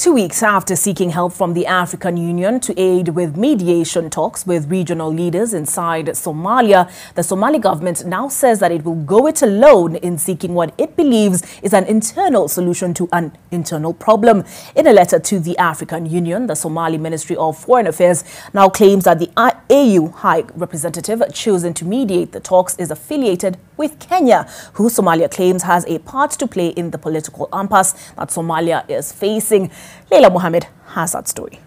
2 weeks after seeking help from the African Union to aid with mediation talks with regional leaders inside Somalia, the Somali government now says that it will go it alone in seeking what it believes is an internal solution to an internal problem. In a letter to the African Union, the Somali Ministry of Foreign Affairs now claims that the AU High Representative chosen to mediate the talks is affiliated with Kenya, who Somalia claims has a part to play in the political impasse that Somalia is facing. Leila Mohammed has that story.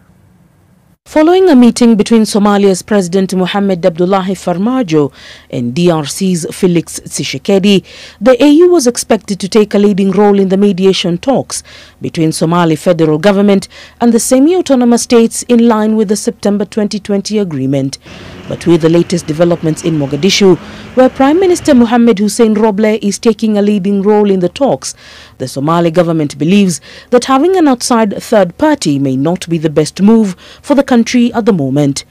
Following a meeting between Somalia's President Mohamed Abdullahi Farmajo and DRC's Felix Tshisekedi, the AU was expected to take a leading role in the mediation talks between Somali federal government and the semi-autonomous states in line with the September 2020 agreement. But with the latest developments in Mogadishu, where Prime Minister Mohamed Hussein Roble is taking a leading role in the talks, the Somali government believes that having an outside third party may not be the best move for the country at the moment.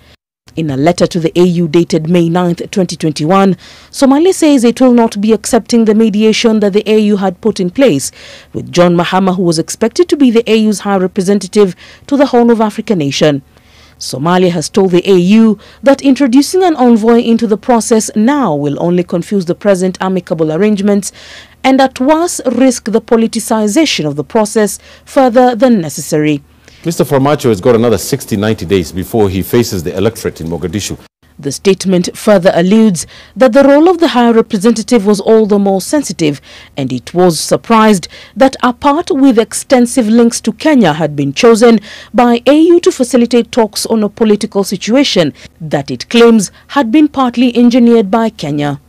In a letter to the AU dated May 9, 2021, Somalia says it will not be accepting the mediation that the AU had put in place, with John Mahama, who was expected to be the AU's High Representative to the Horn of Africa nation. Somalia has told the AU that introducing an envoy into the process now will only confuse the present amicable arrangements and at worst risk the politicization of the process further than necessary. Mr. Farmajo has got another 60-90 days before he faces the electorate in Mogadishu. The statement further alludes that the role of the High Representative was all the more sensitive, and it was surprised that a part with extensive links to Kenya had been chosen by AU to facilitate talks on a political situation that it claims had been partly engineered by Kenya.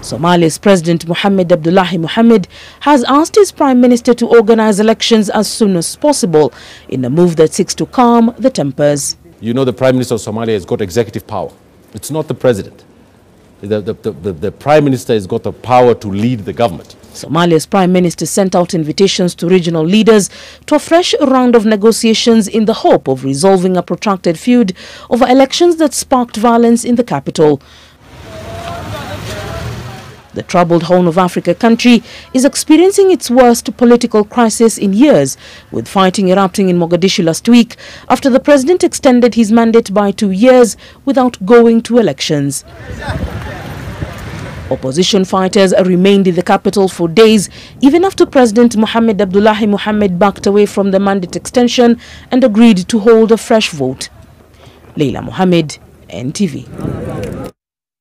Somalia's President Mohamed Abdullahi Mohamed has asked his Prime Minister to organize elections as soon as possible in a move that seeks to calm the tempers. You know, the Prime Minister of Somalia has got executive power. It's not the President. The Prime Minister has got the power to lead the government. Somalia's Prime Minister sent out invitations to regional leaders to a fresh round of negotiations in the hope of resolving a protracted feud over elections that sparked violence in the capital. The troubled Horn of Africa country is experiencing its worst political crisis in years, with fighting erupting in Mogadishu last week after the president extended his mandate by 2 years without going to elections. Opposition fighters remained in the capital for days, even after President Mohamed Abdullahi Mohamed backed away from the mandate extension and agreed to hold a fresh vote. Leila Mohammed, NTV.